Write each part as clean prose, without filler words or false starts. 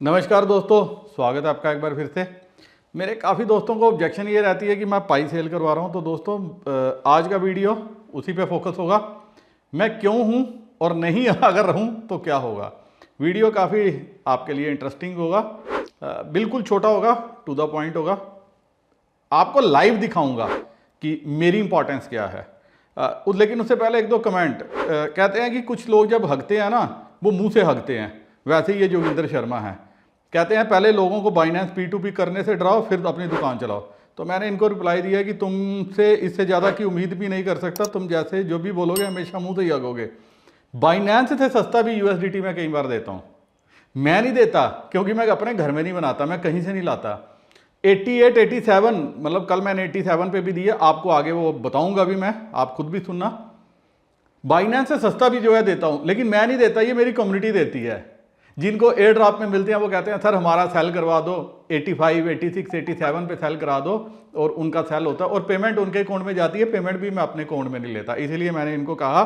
नमस्कार दोस्तों, स्वागत है आपका एक बार फिर से। मेरे काफ़ी दोस्तों को ऑब्जेक्शन ये रहती है कि मैं पाई सेल करवा रहा हूँ। तो दोस्तों आज का वीडियो उसी पे फोकस होगा, मैं क्यों हूँ और नहीं अगर रहूँ तो क्या होगा। वीडियो काफ़ी आपके लिए इंटरेस्टिंग होगा, बिल्कुल छोटा होगा, टू द पॉइंट होगा। आपको लाइव दिखाऊंगा कि मेरी इंपॉर्टेंस क्या है। लेकिन उससे पहले एक दो कमेंट। कहते हैं कि कुछ लोग जब हगते हैं ना, वो मुंह से हगते हैं। वैसे ही ये जोगिंदर शर्मा है, कहते हैं पहले लोगों को बाइनेंस P2P करने से डराओ, फिर अपनी दुकान चलाओ। तो मैंने इनको रिप्लाई दिया कि तुमसे इससे ज़्यादा की उम्मीद भी नहीं कर सकता। तुम जैसे जो भी बोलोगे हमेशा मुंह से ही हगोगे। बाइनेंस से सस्ता भी USDT में कई बार देता हूँ। मैं नहीं देता क्योंकि मैं अपने घर में नहीं बनाता, मैं कहीं से नहीं लाता। 88 87 मतलब कल मैंने 87 पे भी दिया, आपको आगे वो बताऊंगा भी मैं, आप खुद भी सुनना। बाइनेंस से सस्ता भी जो है देता हूं, लेकिन मैं नहीं देता, ये मेरी कम्युनिटी देती है। जिनको एयर ड्रॉप में मिलते हैं वो कहते हैं सर हमारा सेल करवा दो, 85 86 87 पे सेल करा दो, और उनका सेल होता है और पेमेंट उनके अकाउंट में जाती है। पेमेंट भी मैं अपने अकाउंट में नहीं लेता, इसलिए मैंने इनको कहा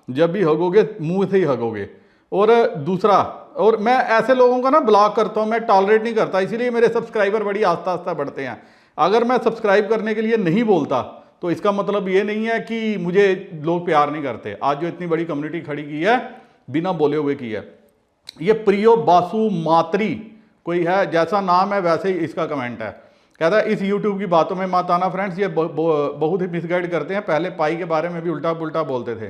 जब भी हगोगे मुंह से ही हगोगे। और दूसरा, और मैं ऐसे लोगों का ना ब्लॉक करता हूं, मैं टॉलरेट नहीं करता, इसीलिए मेरे सब्सक्राइबर बड़ी आस्ता आस्ता बढ़ते हैं। अगर मैं सब्सक्राइब करने के लिए नहीं बोलता तो इसका मतलब ये नहीं है कि मुझे लोग प्यार नहीं करते। आज जो इतनी बड़ी कम्युनिटी खड़ी की है, बिना बोले हुए की है। ये प्रियो बासु मात्री कोई है, जैसा नाम है वैसे ही इसका कमेंट है। कहता है इस यूट्यूब की बातों में मत आना फ्रेंड्स, ये बहुत ही मिसगाइड करते हैं। पहले पाई के बारे में भी उल्टा पुल्टा बोलते थे।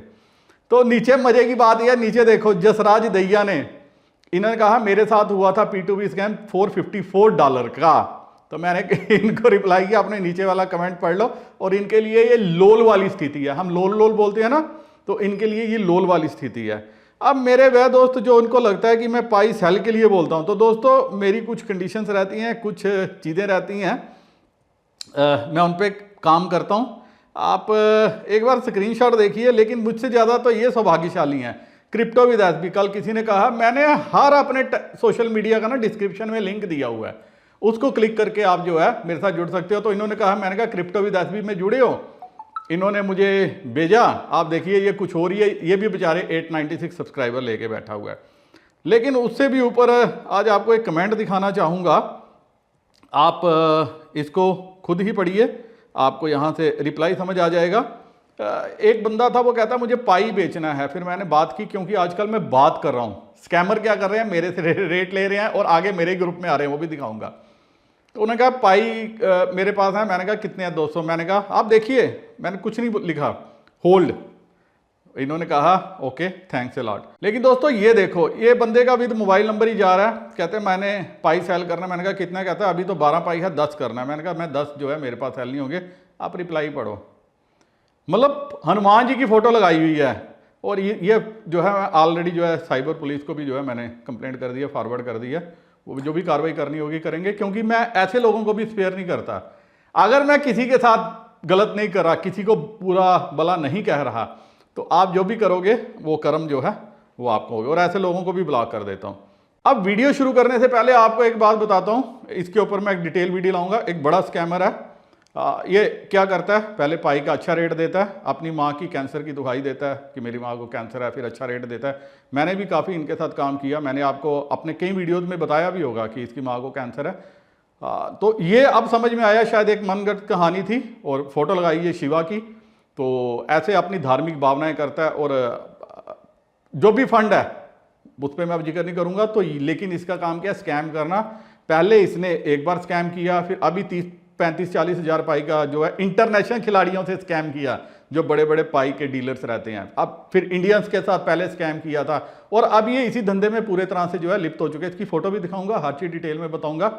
तो नीचे मजे की बात यह, नीचे देखो जसराज दैया ने, इन्होंने कहा मेरे साथ हुआ था P2P स्कैम $454 का। तो मैंने इनको रिप्लाई किया, अपने नीचे वाला कमेंट पढ़ लो। और इनके लिए ये लोल वाली स्थिति है, हम लोल लोल बोलते हैं ना, तो इनके लिए ये लोल वाली स्थिति है। अब मेरे वह दोस्त जो उनको लगता है कि मैं पाई सेल के लिए बोलता हूं, तो दोस्तों मेरी कुछ कंडीशंस रहती हैं, कुछ चीज़ें रहती हैं, मैं उन पर काम करता हूं। आप एक बार स्क्रीनशॉट देखिए। लेकिन मुझसे ज़्यादा तो ये सौभाग्यशाली हैं क्रिप्टो विद एसबी। कल किसी ने कहा, मैंने हर अपने सोशल मीडिया का ना डिस्क्रिप्शन में लिंक दिया हुआ है, उसको क्लिक करके आप जो है मेरे साथ जुड़ सकते हो। तो इन्होंने कहा, मैंने कहा क्रिप्टो विद एसबी में जुड़े हो, इन्होंने मुझे भेजा। आप देखिए ये कुछ हो रही है, ये भी बेचारे 896 सब्सक्राइबर लेके बैठा हुआ है। लेकिन उससे भी ऊपर आज आपको एक कमेंट दिखाना चाहूँगा, आप इसको खुद ही पढ़िए, आपको यहाँ से रिप्लाई समझ आ जाएगा। एक बंदा था, वो कहता मुझे पाई बेचना है। फिर मैंने बात की, क्योंकि आजकल मैं बात कर रहा हूँ, स्कैमर क्या कर रहे हैं, मेरे से रेट ले रहे हैं और आगे मेरे ग्रुप में आ रहे हैं, वो भी दिखाऊंगा। तो उन्होंने कहा पाई मेरे पास है। मैंने कहा कितने हैं, 200। मैंने कहा आप देखिए, मैंने कुछ नहीं लिखा, होल्ड। इन्होंने कहा ओके थैंक्स ए लॉट। लेकिन दोस्तों ये देखो, ये बंदे का विद मोबाइल नंबर ही जा रहा है। कहते हैं मैंने पाई सेल करना। मैंने कहा कितना, कहता है अभी तो 12 पाई है, 10 करना है। मैंने कहा मैं 10 जो है मेरे पास सेल नहीं होंगे, आप रिप्लाई पढ़ो। मतलब हनुमान जी की फोटो लगाई हुई है। और ये जो है ऑलरेडी जो है साइबर पुलिस को भी जो है मैंने कंप्लेंट कर दिया, फॉरवर्ड कर दिया। वो जो भी कार्रवाई करनी होगी करेंगे, क्योंकि मैं ऐसे लोगों को भी स्पेयर नहीं करता। अगर मैं किसी के साथ गलत नहीं कर रहा, किसी को पूरा भला नहीं कह रहा, तो आप जो भी करोगे वो कर्म जो है वो आपको होगा। और ऐसे लोगों को भी ब्लॉक कर देता हूं। अब वीडियो शुरू करने से पहले आपको एक बात बताता हूं, इसके ऊपर मैं एक डिटेल वीडियो लाऊंगा। एक बड़ा स्कैमर है, ये क्या करता है, पहले पाई का अच्छा रेट देता है, अपनी माँ की कैंसर की दुहाई देता है कि मेरी माँ को कैंसर है, फिर अच्छा रेट देता है। मैंने भी काफ़ी इनके साथ काम किया, मैंने आपको अपने कई वीडियोस में बताया भी होगा कि इसकी माँ को कैंसर है। तो ये अब समझ में आया, शायद एक मनगढ़ंत कहानी थी। और फोटो लगाई है शिवा की। तो ऐसे अपनी धार्मिक भावनाएं करता है। और जो भी फंड है उस पर मैं अब जिक्र नहीं करूँगा। तो लेकिन इसका काम क्या है, स्कैम करना। पहले इसने एक बार स्कैम किया, फिर अभी 35-40 हज़ार पाई का जो है इंटरनेशनल खिलाड़ियों से स्कैम किया, जो बड़े बड़े पाई के डीलर्स रहते हैं। अब फिर इंडियंस के साथ पहले स्कैम किया था, और अब ये इसी धंधे में पूरे तरह से जो है लिप्त हो चुके हैं। इसकी फोटो भी दिखाऊंगा, हर चीज़ डिटेल में बताऊंगा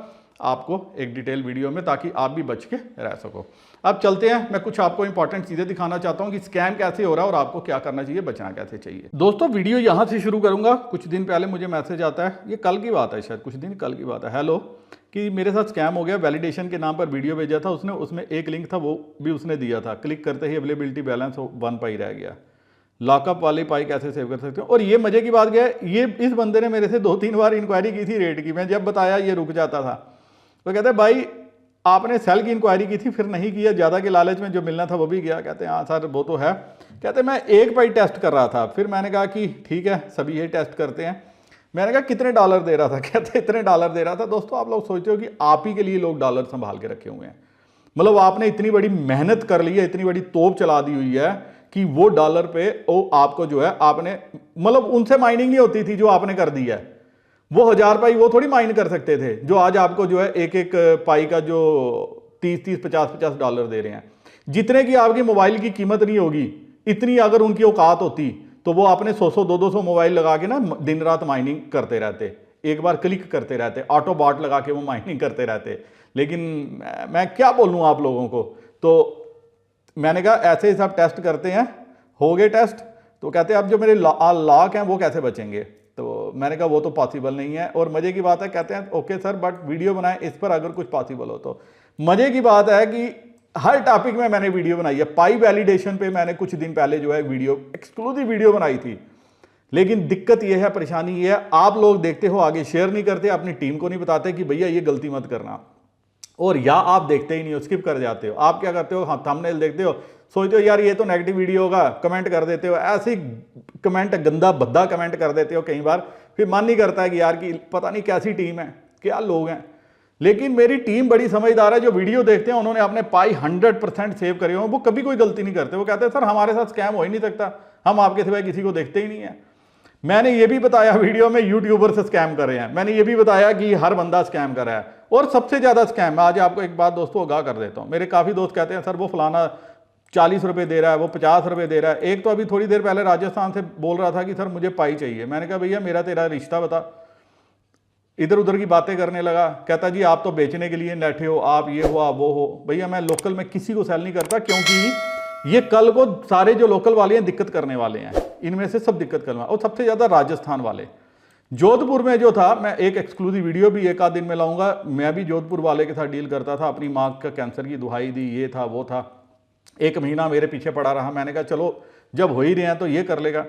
आपको एक डिटेल वीडियो में, ताकि आप भी बच के रह सको। अब चलते हैं, मैं कुछ आपको इंपॉर्टेंट चीज़ें दिखाना चाहता हूं कि स्कैम कैसे हो रहा है और आपको क्या करना चाहिए, बचना कैसे चाहिए। दोस्तों वीडियो यहां से शुरू करूंगा। कुछ दिन पहले मुझे मैसेज आता है, ये कल की बात है, शायद कुछ दिन कल की बात है। हेलो, कि मेरे साथ स्कैम हो गया, वैलिडेशन के नाम पर वीडियो भेजा था उसने, उसमें एक लिंक था वो भी उसने दिया था, क्लिक करते ही अवेलेबिलिटी बैलेंस 1 पाई रह गया, लॉकअप वाली पाई कैसे सेव कर सकते हो। और ये मजे की बात क्या है, ये इस बंदे ने मेरे से 2-3 बार इंक्वायरी की थी रेट की। मैं जब बताया ये रुक जाता था। तो कहते हैं भाई आपने सेल की इंक्वायरी की थी, फिर नहीं किया, ज़्यादा के लालच में जो मिलना था वो भी गया। कहते हैं हाँ सर वो तो है। कहते हैं मैं 1 पाई टेस्ट कर रहा था, फिर मैंने कहा कि ठीक है सभी ये टेस्ट करते हैं। मैंने कहा कितने डॉलर दे रहा था, कहते इतने डॉलर दे रहा था। दोस्तों आप लोग सोचते हो कि आप ही के लिए लोग डॉलर संभाल के रखे हुए हैं, मतलब आपने इतनी बड़ी मेहनत कर ली है, इतनी बड़ी तोप चला दी हुई है कि वो डॉलर पे वो आपको जो है आपने, मतलब उनसे माइनिंग नहीं होती थी जो आपने कर दी है। वो 1000 पाई वो थोड़ी माइन कर सकते थे जो आज आपको जो है एक एक पाई का जो 30-30 50-50 डॉलर दे रहे हैं। जितने की आपकी मोबाइल की कीमत नहीं होगी, इतनी अगर उनकी औकात होती तो वो आपने 100-100 200 मोबाइल लगा के ना दिन रात माइनिंग करते रहते, एक बार क्लिक करते रहते, ऑटो बॉट लगा के वो माइनिंग करते रहते। लेकिन मैं क्या बोलूँ आप लोगों को, तो मैंने कहा ऐसे ही सब टेस्ट करते हैं, हो गए टेस्ट, तो कहते हैं अब जो मेरे लाख हैं वो कैसे बचेंगे। तो मैंने कहा वो तो पॉसिबल नहीं है। और मज़े की बात है, कहते हैं ओके सर बट वीडियो बनाएं इस पर अगर कुछ पॉसिबल हो तो। मज़े की बात है कि हर टॉपिक में मैंने वीडियो बनाई है। पाई वैलिडेशन पे मैंने कुछ दिन पहले जो है वीडियो, एक्सक्लूसिव वीडियो बनाई थी। लेकिन दिक्कत यह है, परेशानी ये है, आप लोग देखते हो आगे शेयर नहीं करते, अपनी टीम को नहीं बताते कि भैया ये गलती मत करना, और या आप देखते ही नहीं हो, स्किप कर जाते हो। आप क्या करते हो, हाँ थंबनेल देखते हो, सोचते हो यार ये तो नेगेटिव वीडियो होगा, कमेंट कर देते हो, ऐसे ही कमेंट गंदा भद्दा कमेंट कर देते हो कई बार। फिर मन नहीं करता है कि यार कि पता नहीं कैसी टीम है, क्या लोग हैं। लेकिन मेरी टीम बड़ी समझदार है, जो वीडियो देखते हैं उन्होंने अपने पाई 100% सेव करे हुए, वो कभी कोई गलती नहीं करते। वो कहते हैं सर हमारे साथ स्कैम हो ही नहीं सकता, हम आपके सिवाय किसी को देखते ही नहीं है। मैंने ये भी बताया वीडियो में यूट्यूबर से स्कैम कर रहे हैं, मैंने ये भी बताया कि हर बंदा स्कैम कर रहा है, और सबसे ज्यादा स्कैम, मैं आज आपको एक बात दोस्तों आगाह कर देता हूं। मेरे काफी दोस्त कहते हैं सर वो फलाना 40 रुपए दे रहा है, वो 50 रुपए दे रहा है। एक तो अभी थोड़ी देर पहले राजस्थान से बोल रहा था कि सर मुझे पाई चाहिए। मैंने कहा भैया मेरा तेरा रिश्ता बता, इधर उधर की बातें करने लगा। कहता जी आप तो बेचने के लिए बैठे हो, आप ये हो आप वो हो। भैया मैं लोकल में किसी को सेल नहीं करता, क्योंकि ये कल को सारे जो लोकल वाले हैं दिक्कत करने वाले हैं, इनमें से सब दिक्कत करने वाले, और सबसे ज्यादा राजस्थान वाले। जोधपुर में जो था, मैं एक एक्सक्लूसिव वीडियो भी एक आध दिन में लाऊंगा, मैं भी जोधपुर वाले के साथ डील करता था, अपनी माँ का कैंसर की दुहाई दी, ये था वो था, 1 महीना मेरे पीछे पड़ा रहा। मैंने कहा चलो जब हो ही रहे हैं तो ये कर लेगा।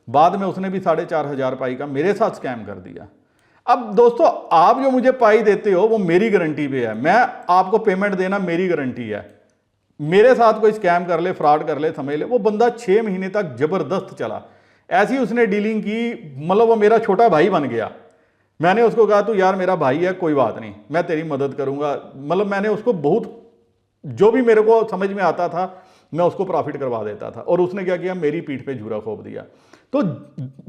बाद में उसने भी 4500 पाई का मेरे साथ स्कैम कर दिया। अब दोस्तों आप जो मुझे पाई देते हो वो मेरी गारंटी पे है, मैं आपको पेमेंट देना मेरी गारंटी है। मेरे साथ कोई स्कैम कर ले, फ्रॉड कर ले, समझ ले, वो बंदा 6 महीने तक जबरदस्त चला, ऐसी उसने डीलिंग की, मतलब वो मेरा छोटा भाई बन गया। मैंने उसको कहा तू यार मेरा भाई है, कोई बात नहीं, मैं तेरी मदद करूंगा। मतलब मैंने उसको बहुत, जो भी मेरे को समझ में आता था मैं उसको प्रॉफिट करवा देता था, और उसने क्या किया, मेरी पीठ पे झूरा खोप दिया। तो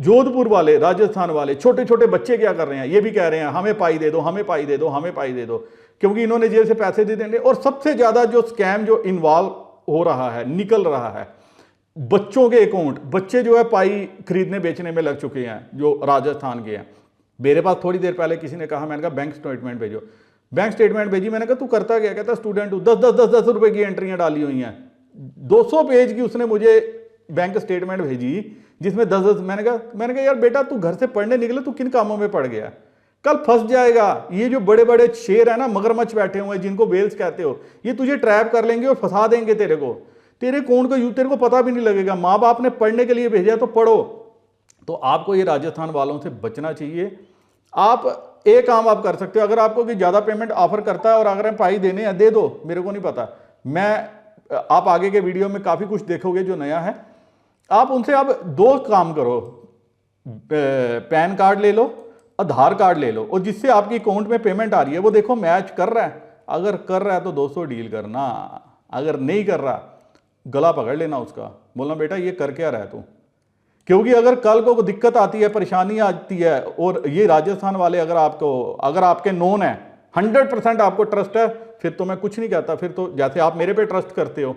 जोधपुर वाले, राजस्थान वाले छोटे छोटे बच्चे क्या कर रहे हैं, ये भी कह रहे हैं हमें पाई दे दो, हमें पाई दे दो, हमें पाई दे दो, क्योंकि इन्होंने जेल से पैसे दे देंगे। और सबसे ज्यादा जो स्कैम जो इन्वॉल्व हो रहा है, निकल रहा है, बच्चों के अकाउंट, बच्चे जो है पाई खरीदने बेचने में लग चुके हैं जो राजस्थान के हैं। मेरे पास थोड़ी देर पहले किसी ने कहा, मैंने कहा बैंक स्टेटमेंट भेजो, बैंक स्टेटमेंट भेजी। मैंने कहा तू करता क्या, कहता स्टूडेंट हूं, 10-10 रुपए की एंट्रियां डाली हुई हैं, 200 पेज की उसने मुझे बैंक स्टेटमेंट भेजी जिसमें 10-10। मैंने कहा यार बेटा तू घर से पढ़ने निकले, तू किन कामों में पड़ गया, कल फंस जाएगा। ये जो बड़े बड़े शेर है ना, मगरमच्छ बैठे हुए हैं जिनको वेल्स कहते हो, ये तुझे ट्रैप कर लेंगे और फंसा देंगे तेरे को, तेरे कौन को तेरे को पता भी नहीं लगेगा। माँ बाप ने पढ़ने के लिए भेजा तो पढ़ो। तो आपको ये राजस्थान वालों से बचना चाहिए। आप एक काम आप कर सकते हो, अगर आपको कोई ज्यादा पेमेंट ऑफर करता है और अगर पाई देने हैं दे दो, मेरे को नहीं पता। आप आगे के वीडियो में काफी कुछ देखोगे जो नया है। आप उनसे आप 2 काम करो, पैन कार्ड ले लो, आधार कार्ड ले लो, और जिससे आपकी अकाउंट में पेमेंट आ रही है वो देखो मैच कर रहा है। अगर कर रहा है तो दोस्तों डील करना, अगर नहीं कर रहा गला पकड़ लेना उसका, बोलना बेटा ये कर क्या रहा है तू। क्योंकि अगर कल को दिक्कत आती है, परेशानी आती है, और ये राजस्थान वाले अगर आपके नोन है, 100% आपको ट्रस्ट है, फिर तो मैं कुछ नहीं कहता, फिर तो जैसे आप मेरे पे ट्रस्ट करते हो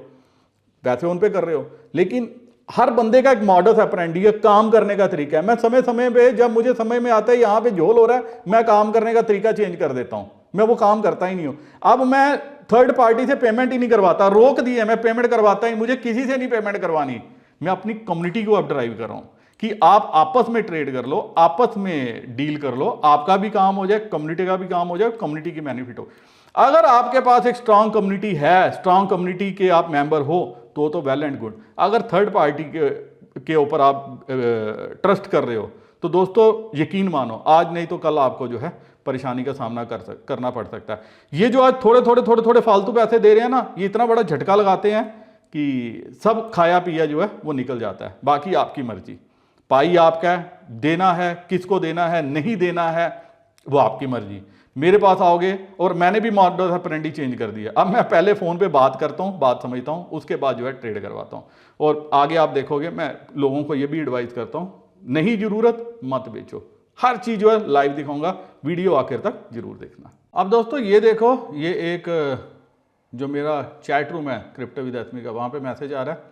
वैसे उन पे कर रहे हो। लेकिन हर बंदे का एक मॉडस ऑपरेंडी है, काम करने का तरीका है। मैं समय समय पे, जब मुझे समय में आता है यहां पे झोल हो रहा है, मैं काम करने का तरीका चेंज कर देता हूं, मैं वो काम करता ही नहीं हूं। अब मैं थर्ड पार्टी से पेमेंट ही नहीं करवाता, रोक दी है, मैं पेमेंट करवाता ही, मुझे किसी से नहीं पेमेंट करवानी। मैं अपनी कम्युनिटी को अब ड्राइव कर रहा हूं कि आप आपस में ट्रेड कर लो, आपस में डील कर लो, आपका भी काम हो जाए, कम्युनिटी का भी काम हो जाए, कम्युनिटी की बेनिफिट हो। अगर आपके पास एक स्ट्रांग कम्युनिटी है, स्ट्रांग कम्युनिटी के आप मेंबर हो तो वेल एंड गुड। अगर थर्ड पार्टी के ऊपर आप ट्रस्ट कर रहे हो तो दोस्तों यकीन मानो, आज नहीं तो कल आपको जो है परेशानी का सामना करना पड़ सकता है। ये जो आज थोड़े फालतू पैसे दे रहे हैं ना, ये इतना बड़ा झटका लगाते हैं कि सब खाया पिया जो है वो निकल जाता है। बाकी आपकी मर्जी। पाई आपका है, देना है, किसको देना है, नहीं देना है, वो आपकी मर्जी। मेरे पास आओगे और मैंने भी मॉडल ऑपरेंडी चेंज कर दिया। अब मैं पहले फ़ोन पे बात करता हूँ, बात समझता हूँ, उसके बाद जो है ट्रेड करवाता हूँ। और आगे आप देखोगे मैं लोगों को ये भी एडवाइस करता हूँ, नहीं ज़रूरत मत बेचो। हर चीज़ जो है लाइव दिखाऊंगा, वीडियो आखिर तक जरूर देखना। अब दोस्तों ये देखो, ये एक जो मेरा चैट रूम है क्रिप्टो विद एस्मी का, वहाँ पे मैसेज आ रहा है,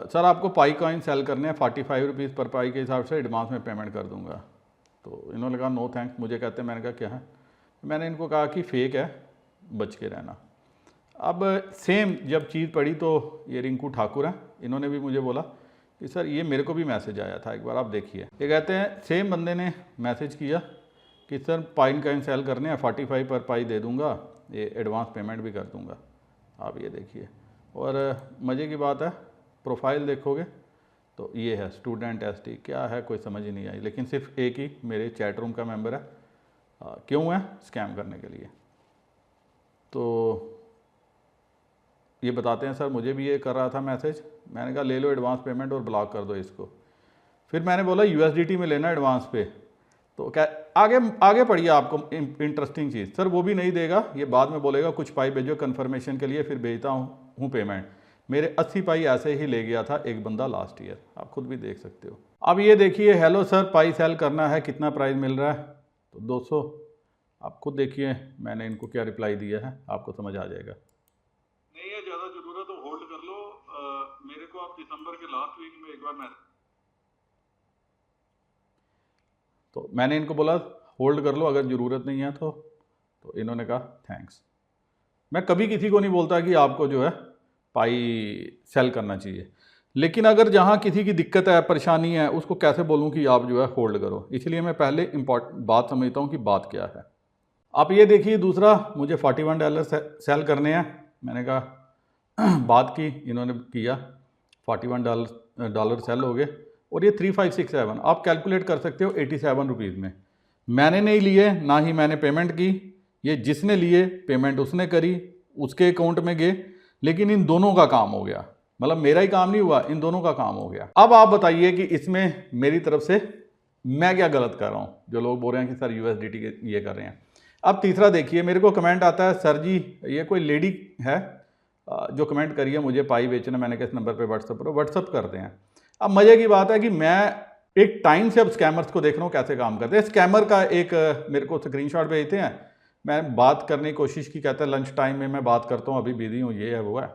सर आपको पाई कॉइन सेल करने हैं 45 रुपीज़ पर पाई के हिसाब से, एडवांस में पेमेंट कर दूंगा। तो इन्होंने कहा नो थैंक्स। मुझे कहते हैं, मैंने कहा क्या है, मैंने इनको कहा कि फेक है, बच के रहना। अब सेम जब चीज़ पड़ी तो ये रिंकू ठाकुर हैं, इन्होंने भी मुझे बोला कि सर ये मेरे को भी मैसेज आया था एक बार, आप देखिए। ये कहते हैं सेम बंदे ने मैसेज किया कि सर पाइन कॉइन सेल करने हैं 45 पर पाई दे दूंगा, ये एडवांस पेमेंट भी कर दूंगा। आप ये देखिए। और मज़े की बात है, प्रोफाइल देखोगे तो ये है स्टूडेंट एसटी, क्या है कोई समझ ही नहीं आई, लेकिन सिर्फ एक ही मेरे चैट रूम का मेंबर है। क्यों है? स्कैम करने के लिए। तो ये बताते हैं सर मुझे भी ये कर रहा था मैसेज, मैंने कहा ले लो एडवांस पेमेंट और ब्लॉक कर दो इसको। फिर मैंने बोला यूएसडीटी में लेना एडवांस पे, तो क्या आगे पढ़िए आपको इंटरेस्टिंग चीज़। सर वो भी नहीं देगा, ये बाद में बोलेगा कुछ पाई भेजो कन्फर्मेशन के लिए, फिर भेजता हूँ पेमेंट। मेरे 80 पाई ऐसे ही ले गया था एक बंदा लास्ट ईयर, आप खुद भी देख सकते हो। अब ये देखिए, हेलो सर पाई सेल करना है, कितना प्राइस मिल रहा है? तो 200। आप खुद देखिए मैंने इनको क्या रिप्लाई दिया है, आपको समझ आ जाएगा। नहीं है ज़्यादा ज़रूरत तो होल्ड कर लो, मेरे को आप दिसंबर के लास्ट वीक में एक बार तो मैंने इनको बोला होल्ड कर लो, अगर ज़रूरत नहीं है तो इन्होंने कहा थैंक्स। मैं कभी किसी को नहीं बोलता कि आपको जो है पाई सेल करना चाहिए, लेकिन अगर जहाँ किसी की दिक्कत है, परेशानी है, उसको कैसे बोलूँ कि आप जो है होल्ड करो। इसलिए मैं पहले इम्पोर्टेंट बात समझता हूँ कि बात क्या है। आप ये देखिए, दूसरा मुझे $41 सेल करने हैं, मैंने कहा बात की, इन्होंने किया, $41 सेल हो गए। और ये 3567 आप कैलकुलेट कर सकते हो 87 रुपीज़ में। मैंने नहीं लिए, ना ही मैंने पेमेंट की, ये जिसने लिए पेमेंट उसने करी, उसके अकाउंट में गए, लेकिन इन दोनों का काम हो गया। मतलब मेरा ही काम नहीं हुआ, इन दोनों का काम हो गया। अब आप बताइए कि इसमें मेरी तरफ से मैं क्या गलत कर रहा हूँ, जो लोग बोल रहे हैं कि सर यूएसडीटी के ये कर रहे हैं। अब तीसरा देखिए, मेरे को कमेंट आता है, सर जी ये कोई लेडी है जो कमेंट करिए मुझे पाई बेचना, मैंने किस नंबर पे व्हाट्सअप करते हैं। अब मज़े की बात है कि मैं एक टाइम से अब स्कैमर्स को देख रहा हूँ कैसे काम करते हैं। स्कैमर का एक मेरे को स्क्रीनशॉट भेजते हैं, मैं बात करने की कोशिश की, कहता है लंच टाइम में मैं बात करता हूँ, अभी बिजी हूँ, ये है वो है,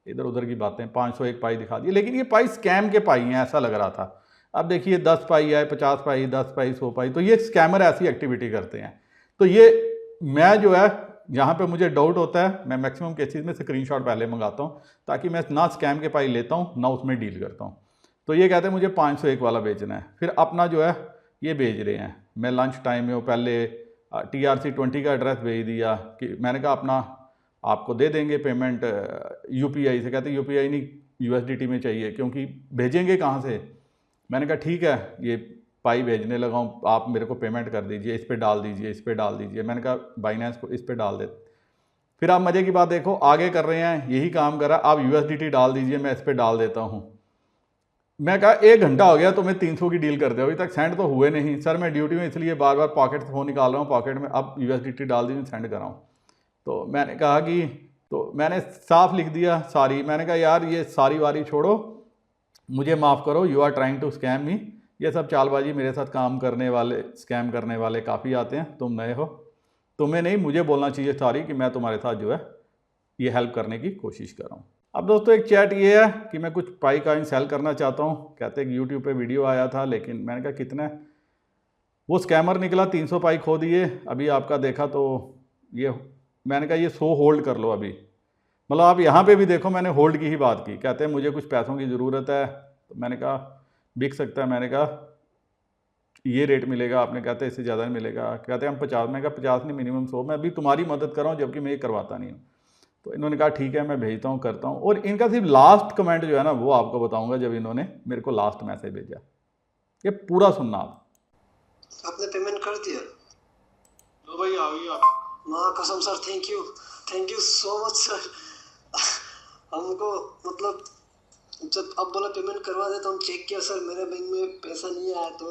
इधर उधर की बातें। 501 पाई दिखा दी, लेकिन ये पाई स्कैम के पाई हैं ऐसा लग रहा था। अब देखिए 10 पाई है, 50 पाई, 10 पाई, 100 पाई, तो ये स्कैमर ऐसी एक्टिविटी करते हैं। तो ये मैं जो है जहाँ पे मुझे डाउट होता है, मैं मैक्सिमम केसेस में स्क्रीनशॉट पहले मंगाता हूँ, ताकि मैं ना स्कैम के पाई लेता हूँ ना उसमें डील करता हूँ। तो ये कहते हैं मुझे 501 वाला बेचना है, फिर अपना जो है ये भेज रहे हैं। मैं लंच टाइम में पहले TRC20 का एड्रेस भेज दिया कि मैंने कहा अपना आपको दे देंगे पेमेंट UPI से। कहते UPI नहीं, USDT में चाहिए, क्योंकि भेजेंगे कहाँ से। मैंने कहा ठीक है, ये पाई भेजने लगा हूँ, आप मेरे को पेमेंट कर दीजिए, इस पर डाल दीजिए, इस पर डाल दीजिए। मैंने कहा बाइनेंस को इस पर डाल दे। फिर आप मज़े की बात देखो, आगे कर रहे हैं यही काम कर रहा है, आप USDT डाल दीजिए, मैं इस पर डाल देता हूँ। मैं कहा 1 घंटा हो गया, तो मैं 300 की डील कर दे, अभी तक सेंड तो हुए नहीं। सर मैं ड्यूटी में इसलिए बार बार पॉकेट से फ़ोन निकाल रहा हूँ, पॉकेट में अब USDT डाल दीजिए, सेंड कर रहा हूँ। तो मैंने कहा कि, तो मैंने साफ लिख दिया सारी। मैंने कहा यार ये सारी वारी छोड़ो, मुझे माफ़ करो, you are trying to scam me. ये सब चालबाजी, मेरे साथ काम करने वाले, स्कैम करने वाले काफ़ी आते हैं, तुम नए हो, तुम्हें नहीं, मुझे बोलना चाहिए सॉरी कि मैं तुम्हारे साथ जो है ये हेल्प करने की कोशिश कर रहा हूँ। अब दोस्तों एक चैट ये है कि मैं कुछ पाई कॉइन सेल करना चाहता हूँ, कहते हैं यूट्यूब पे वीडियो आया था, लेकिन मैंने कहा कितना, वो स्कैमर निकला, 300 पाई खो दिए। अभी आपका देखा तो ये, मैंने कहा ये 100 होल्ड कर लो अभी। मतलब आप यहाँ पे भी देखो, मैंने होल्ड की ही बात की। कहते हैं मुझे कुछ पैसों की ज़रूरत है, तो मैंने कहा बिक सकता है, मैंने कहा ये रेट मिलेगा, आपने कहते हैं इससे ज़्यादा नहीं मिलेगा। कहते हैं हम 50, मैं कहा 50 नहीं, मिनिमम 100। मैं अभी तुम्हारी मदद कर रहा हूँ, जबकि मैं ये करवाता नहीं हूँ। तो इन्होंने कहा ठीक है मैं भेजता हूँ, करता हूँ। और इनका सिर्फ लास्ट कमेंट जो है ना, वो आपको बताऊँगा, जब इन्होंने मेरे को लास्ट मैसेज भेजा। ये पूरा सुनना आप। आपने पेमेंट कर दिया? तो भाई आ गई आप। माँ कसम sir, thank you so much sir. हमको मतलब जब अब बोला पेमेंट करवा दे तो हम चेक किया सर, मेरे बैंक में पैसा नहीं आया, तो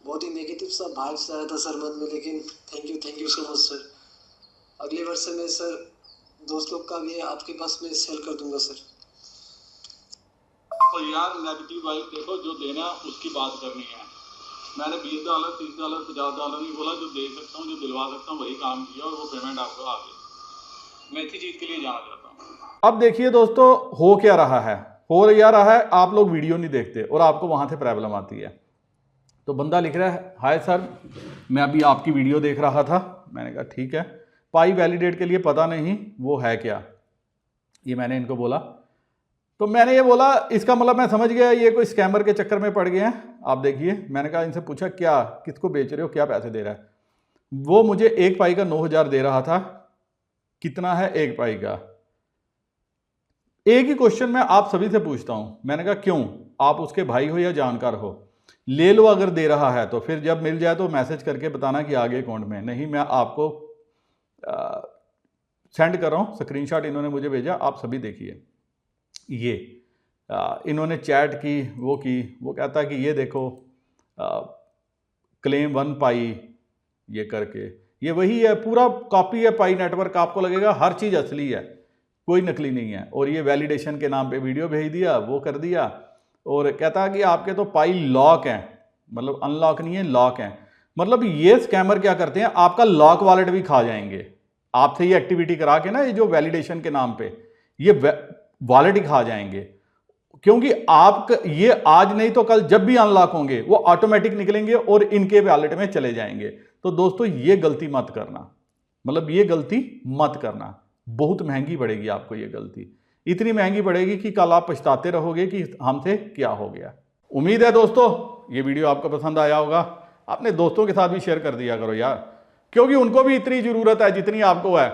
बहुत ही नेगेटिव सा वाइब्स आया था सर मन में। लेकिन thank you so much sir. अगली बार से मैं सर दोस्त लोग का भी आपके पास में सेल कर दूंगा सर। तो यार नेगेटिव वाइब देखो, जो देना है उसकी बात करनी है। मैंने $20, $30, $50 नहीं बोला, जो दे सकता हूँ, जो दिलवा सकता हूँ वही काम किया और वो पेमेंट आपको आ गई। मैं इसी चीज़ के लिए जाना चाहता हूँ। अब देखिए दोस्तों, हो क्या रहा है, हो या रहा है, आप लोग वीडियो नहीं देखते और आपको वहाँ से प्रॉब्लम आती है। तो बंदा लिख रहा है, हाय सर, मैं अभी आपकी वीडियो देख रहा था। मैंने कहा ठीक है, पाई वैलिडेट के लिए पता नहीं वो है क्या, ये मैंने इनको बोला। तो मैंने ये बोला, इसका मतलब मैं समझ गया ये कोई स्कैमर के चक्कर में पड़ गए हैं। आप देखिए, मैंने कहा, इनसे पूछा क्या, किसको बेच रहे हो, क्या पैसे दे रहा है। वो मुझे 1 पाई का 9,000 दे रहा था। कितना है 1 पाई का? एक ही क्वेश्चन मैं आप सभी से पूछता हूं। मैंने कहा क्यों, आप उसके भाई हो या जानकार हो, ले लो, अगर दे रहा है तो फिर जब मिल जाए तो मैसेज करके बताना कि आगे अकाउंट में। नहीं, मैं आपको सेंड कर रहा हूं, स्क्रीनशॉट इन्होंने मुझे भेजा, आप सभी देखिए। ये इन्होंने चैट की, वो कहता है कि ये देखो क्लेम 1 पाई, ये करके, ये वही है, पूरा कॉपी है पाई नेटवर्क। आपको लगेगा हर चीज़ असली है, कोई नकली नहीं है। और ये वैलिडेशन के नाम पे वीडियो भेज दिया, वो कर दिया, और कहता है कि आपके तो पाई लॉक हैं, मतलब अनलॉक नहीं है, लॉक हैं। मतलब ये स्कैमर क्या करते हैं, आपका लॉक वॉलेट भी खा जाएंगे। आपसे ये एक्टिविटी करा के ना, ये जो वैलिडेशन के नाम पे, ये वॉलेट ही खा जाएंगे। क्योंकि आप ये आज नहीं तो कल जब भी अनलॉक होंगे वो ऑटोमेटिक निकलेंगे और इनके वॉलेट में चले जाएंगे। तो दोस्तों ये गलती मत करना, मतलब ये गलती मत करना, बहुत महंगी पड़ेगी आपको ये गलती। इतनी महंगी पड़ेगी कि कल आप पछताते रहोगे कि हमसे क्या हो गया। उम्मीद है दोस्तों ये वीडियो आपको पसंद आया होगा। अपने दोस्तों के साथ भी शेयर कर दिया करो यार, क्योंकि उनको भी इतनी जरूरत है जितनी आपको है।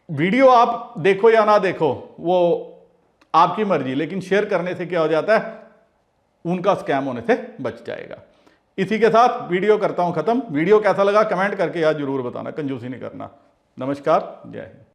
वीडियो आप देखो या ना देखो वो आपकी मर्जी, लेकिन शेयर करने से क्या हो जाता है, उनका स्कैम होने से बच जाएगा। इसी के साथ वीडियो करता हूं खत्म। वीडियो कैसा लगा कमेंट करके यार जरूर बताना, कंजूसी नहीं करना। नमस्कार, जय हिंद।